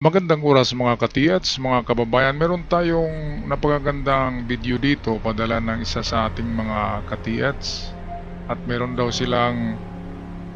Magandang oras mga katiyats, mga kababayan. Meron tayong napakagandang video dito padala ng isa sa ating mga katiyats. At meron daw silang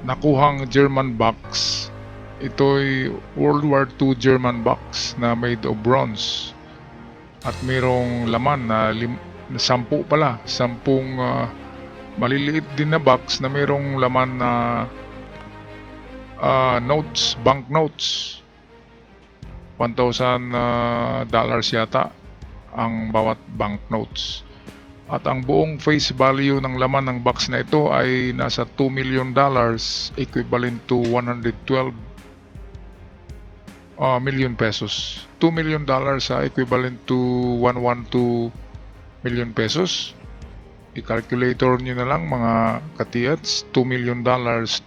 nakuhang German box. Ito'y World War II German box na made of bronze. At merong laman na 10 pala. 10 maliliit din na box na merong laman na notes, bank notes. $1,000 yata ang bawat banknotes. At ang buong face value ng laman ng box na ito ay nasa $2 million, equivalent to 112 million pesos. $2 million equivalent to 112 million pesos. I-calculator nyo na lang mga katiyats, $2 million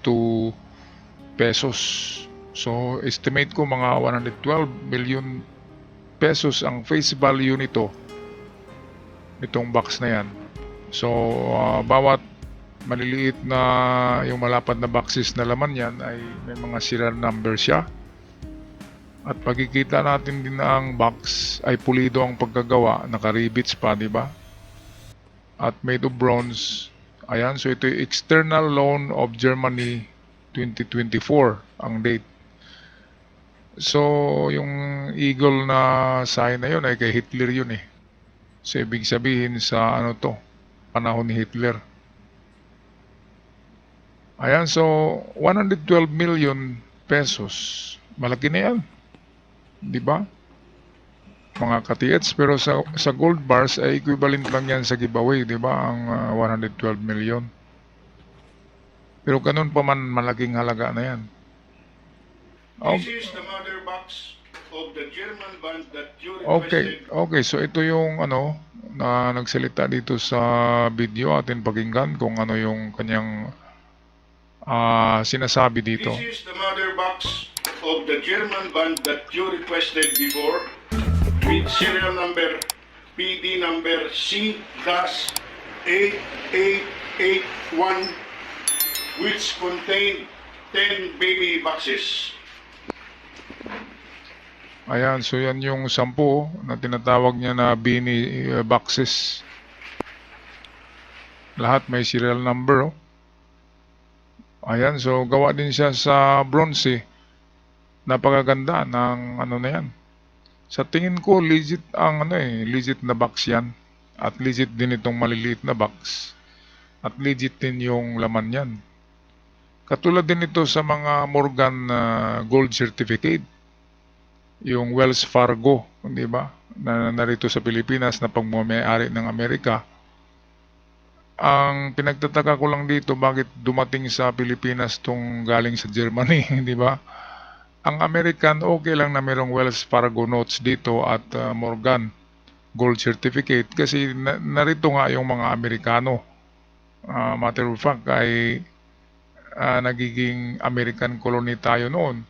to pesos. So, estimate ko mga 112 million pesos ang face value nito. Itong box na yan. So, bawat maliliit na yung malapad na boxes na laman yan ay may mga serial number siya. At pagkikita natin din na ang box ay pulido ang pagkagawa. Naka-rivets pa, di ba? At made of bronze. Ayan, so ito yung External Loan of Germany 2024 ang date. So, yung eagle na sign na yun ay kay Hitler yun eh. So, ibig sabihin sa panahon ni Hitler. Ayan, so 112 million pesos. Malaki na yan. Di ba? Mga katiyets, pero sa gold bars ay equivalent lang yan sa giveaway, di ba? Ang 112 million. Pero ganun pa man, malaking halaga na yan. This is the mother box of the German band that you requested. Okay, so ito yung na nagsalita dito sa video, atin pakinggan kung ano yung kanyang sinasabi dito. This is the mother box of the German band that you requested before with serial number PD number C-8881 which contain 10 baby boxes. Ayan, so yan yung 10 na tinatawag niya na Beanie boxes. Lahat may serial number. Ayan, so gawa din siya sa bronze. Napakaganda ng na yan. Sa tingin ko, legit ang legit na box yan. At legit din itong maliliit na box. At legit din yung laman yan. Katulad din ito sa mga Morgan gold certificate. Yung Wells Fargo, di ba? Na narito sa Pilipinas na pagmamayari ng Amerika. Ang pinagtataka ko lang dito, bakit dumating sa Pilipinas tong galing sa Germany, di ba? Ang American, okay lang na mayroong Wells Fargo notes dito at Morgan gold certificate kasi narito nga yung mga Amerikano. Matter of fact, ay nagiging American colony tayo noon.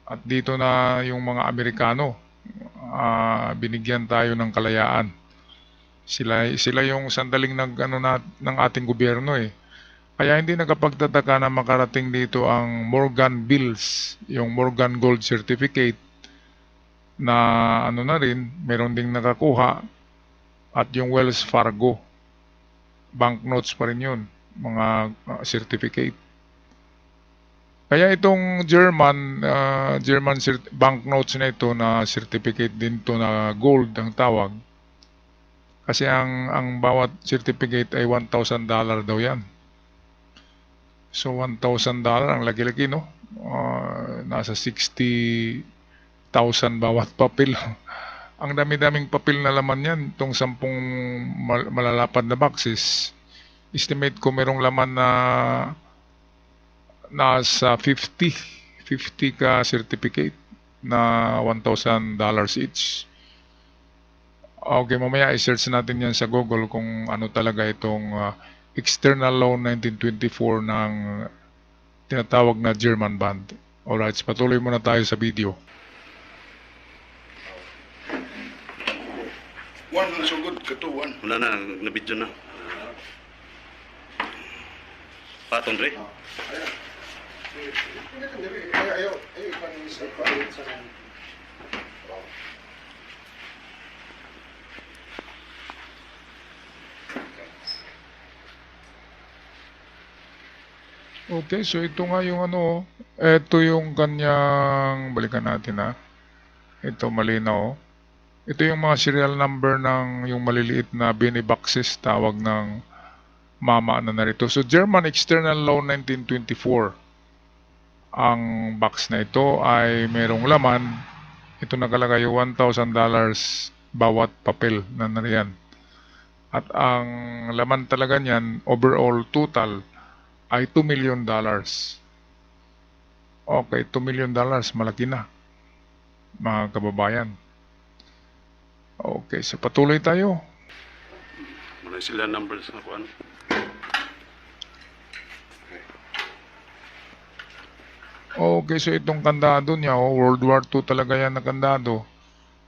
At dito na yung mga Amerikano, binigyan tayo ng kalayaan. Sila yung sandaling ng ating gobyerno eh. Kaya hindi nakapagtataka na makarating dito ang Morgan Bills, yung Morgan Gold Certificate na na rin, meron ding nakakuha, at yung Wells Fargo banknotes pa rin yun, mga certificate. Kaya itong German banknotes na ito na certificate din to na gold ang tawag. Kasi ang bawat certificate ay $1,000 daw yan. So $1,000 ang laki-laki no. Nasa 60,000 bawat papel. Ang dami-daming papel na laman yan. Itong 10 malalapad na boxes. Estimate ko merong laman na nasa 50 ka certificate na $1,000 each. Okay, mamaya i-search natin yan sa Google kung ano talaga itong External Loan 1924 ng tinatawag na German band. Alright, patuloy muna tayo sa video. One na sugod katuan. Wala na, nabidyo na. Patong, Dre. Ayaw, ipanin sa palit sa Okay, so ito nga yung ano, ito yung kanyang, balikan natin ha. Ito malinaw. Ito yung mga serial number ng yung maliliit na Bini boxes, tawag ng mama na narito. So German External Loan 1924. Ang box na ito ay merong laman. Ito nakalagay yung $1,000 bawat papel na nariyan. At ang laman talaga niyan, overall total, ay $2 million. Okay, $2 million, malaki na, mga kababayan. Okay, so patuloy tayo. Wala sila numbers na kuan. Okay, so itong kandado niya, World War II talaga yan na kandado.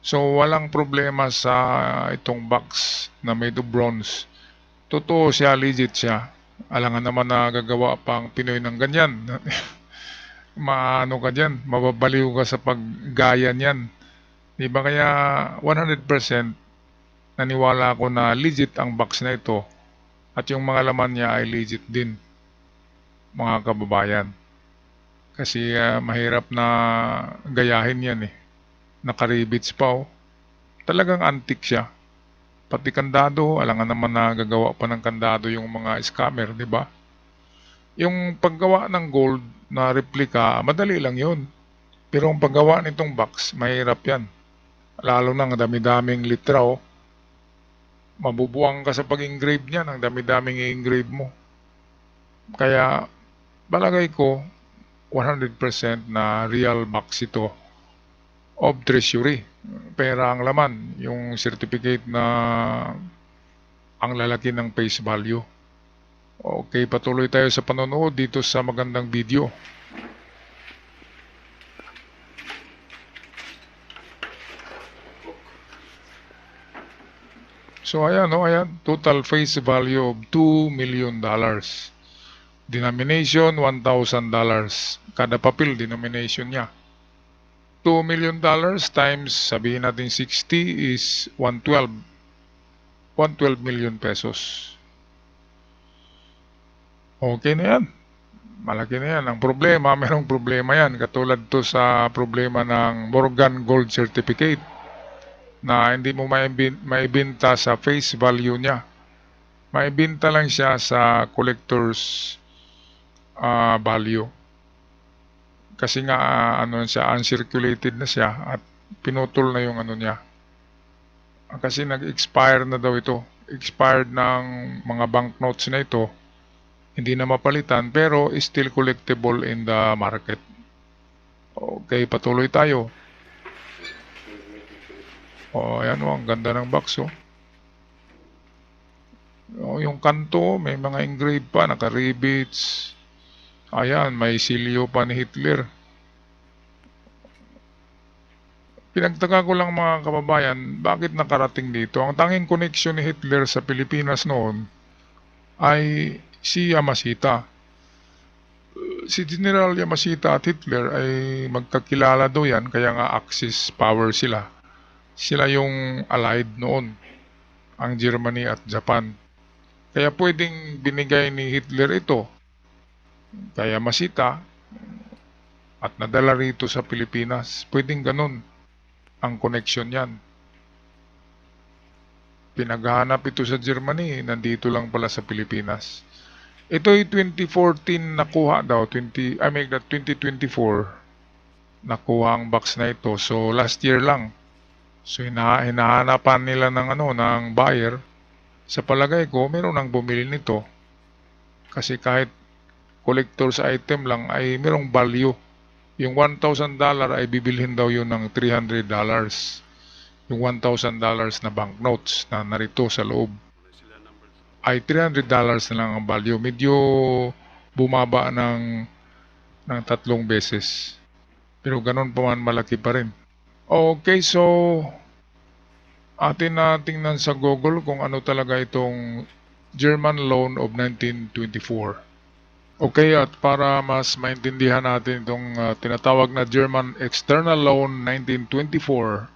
So walang problema sa itong box na made of bronze. Totoo siya, legit siya. Alangan naman na gagawa pang Pinoy ng ganyan. Maano ka dyan, mababaliw ka sa paggaya niyan. Di ba kaya 100% naniwala ako na legit ang box na ito at yung mga laman niya ay legit din, mga kababayan. Kasi mahirap na gayahin yan eh. Nakaribits pa oh. Talagang antique siya. Pati kandado, alangan naman na gagawa pa ng kandado yung mga scammer, di ba? Yung paggawa ng gold na replica, madali lang yun. Pero ang paggawa nitong box, mahirap yan. Lalo na ang dami-daming litra oh. Mabubuang ka sa pag-engrave niyan, ang dami-daming i-engrave mo. Kaya, balagay ko, 100% na real box ito of treasury. Pera ang laman, yung certificate na ang lalaki ng face value. Okay, patuloy tayo sa panonood dito sa magandang video. So ayan, oh, ayan, total face value of $2 million. Denomination $1,000. Kada papel denomination niya. $2 million times, sabihin natin 60 is 112 million pesos. Okay na yan. Malaki na yan. Ang problema, merong problema yan. Katulad to sa problema ng Morgan Gold Certificate na hindi mo maibenta sa face value niya. Maibenta lang siya sa collector's value. Kasi nga ano siya, uncirculated na siya at pinutol na yung ano niya. Kasi nag-expire na daw ito. Expired ng mga banknotes na ito. Hindi na mapalitan pero still collectible in the market. Okay, patuloy tayo. Oh, ayan oh, ang ganda ng box oh. Oh, yung kanto, may mga engraved pa, naka-rivets. Ayan, may silyo pa ni Hitler. Pinagtaka ko lang mga kababayan, bakit nakarating dito? Ang tanging connection ni Hitler sa Pilipinas noon ay si Yamashita. Si General Yamashita at Hitler ay magkakilala daw yan, kaya nga Axis power sila. Sila yung allied noon, ang Germany at Japan. Kaya pwedeng binigay ni Hitler ito kay Yamashita at nadala rito sa Pilipinas. Pwedeng ganun ang connection yan. Pinaghahanap ito sa Germany, nandito lang pala sa Pilipinas. Ito ay 2014 nakuha daw, 2024 nakuha ang box na ito. So last year lang. So hinahanapan nila ng buyer. Sa palagay ko, meron nang bumili nito. Kasi kahit collector's item lang ay merong value. Yung $1,000 ay bibilhin daw yun ng $300. Yung $1,000 na banknotes na narito sa loob ay $300 na lang ang value. Medyo bumaba ng 3 beses. Pero ganun pa man, malaki pa rin. Okay, so atin na tingnan sa Google kung ano talaga itong German loan of 1924. Okay, at para mas maintindihan natin itong tinatawag na German External Loan 1924,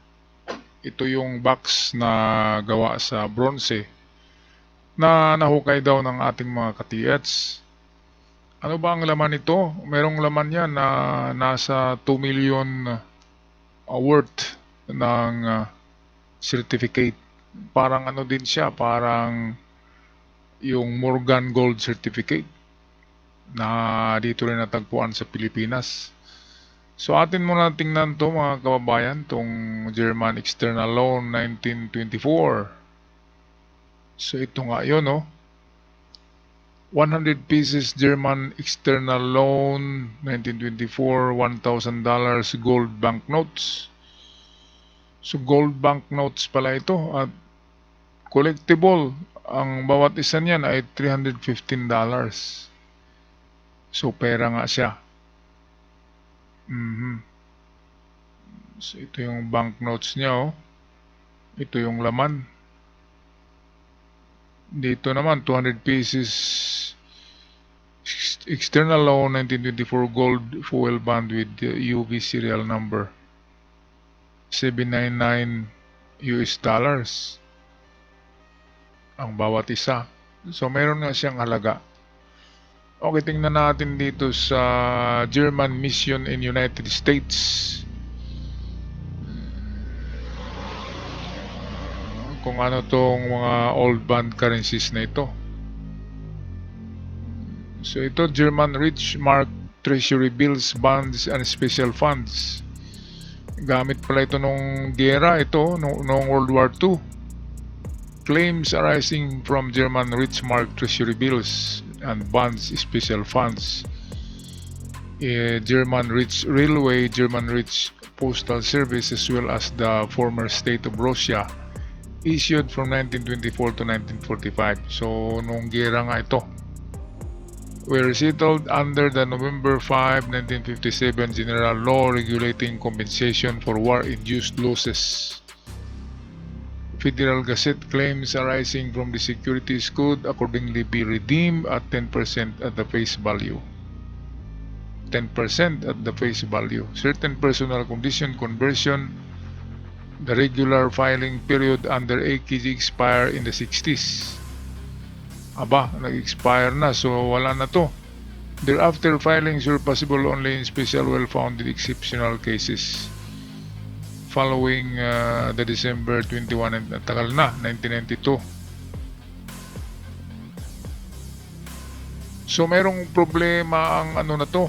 ito yung box na gawa sa bronze na nahukay daw ng ating mga ka-TH. Ano ba ang laman nito? Merong laman yan na nasa 2 million worth ng certificate. Parang ano din siya, parang yung Morgan Gold Certificate na dito rin natagpuan sa Pilipinas. So atin muna tingnan to mga kababayan, tong German External Loan 1924. So ito nga yun, no? 100 pieces German External Loan 1924, $1,000 gold banknotes. So gold banknotes pala ito at collectible. Ang bawat isa niyan ay $315. So pera nga siya. So ito yung banknotes niya, oh. Ito yung laman. Dito naman 200 pieces External Loan 1924 gold foil band with UV serial number $799 ang bawat isa. So meron nga siyang halaga. Okay, tingnan natin dito sa German Mission in United States kung ano tong mga old band currencies na ito. So ito, German Rich Mark Treasury Bills, Bonds, and Special Funds. Gamit pala ito nung gera ito, nung World War II. Claims arising from German Rich Mark Treasury Bills and Bonds, Special Funds. German Rich Railway, German Rich Postal Service, as well as the former state of Russia, issued from 1924 to 1945. So nung gera nga ito, were settled under the November 5, 1957 General Law regulating compensation for war-induced losses. Federal Gazette claims arising from the securities could accordingly be redeemed at 10% at the face value. 10% at the face value. Certain personal condition conversion. The regular filing period under AKG expire in the 60s. Aba, nag-expire na, so wala na to. Thereafter, filings were possible only in special well-founded exceptional cases. Following the December 21, and tagal na, 1992. So merong problema ang ano na to,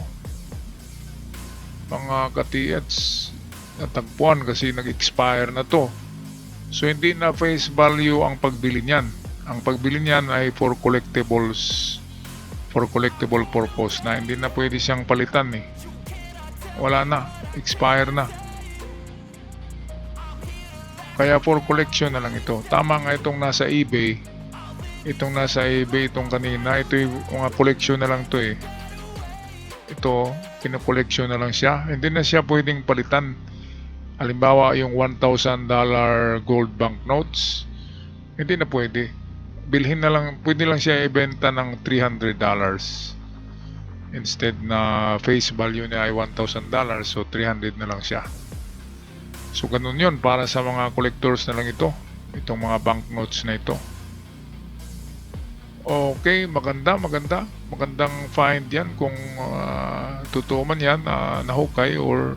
mga ka-TH, natagpuan kasi nag-expire na to. So hindi na face value ang pagbili niyan. Ang pagbili niyan ay for collectibles, for collectible purpose, na hindi na pwede siyang palitan eh. Wala na, expire na. Kaya for collection na lang ito. Tama nga itong nasa eBay. Itong nasa eBay, itong kanina, ito yung mga collection na lang to eh. Ito, kino-collection na lang siya. Hindi na siya pwedeng palitan. Halimbawa, yung $1,000 gold banknotes, hindi na pwede. Bilhin na lang, pwede lang siya ibenta ng $300. Instead na face value niya ay $1,000, so $300 na lang siya. So ganun yun, para sa mga collectors na lang ito, itong mga banknotes na ito. Okay, magandang find yan kung totoo man yan, nahukay or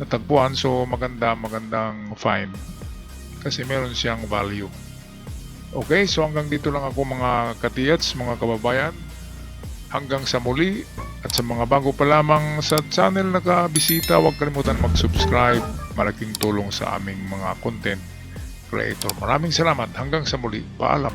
natagpuan. So magandang find kasi meron siyang value. Okay, so hanggang dito lang ako mga ka-TH, mga kababayan. Hanggang sa muli, at sa mga bago pa lamang sa channel nakabisita, huwag kalimutan mag-subscribe. Malaking tulong sa aming mga content creator. Maraming salamat. Hanggang sa muli. Paalam.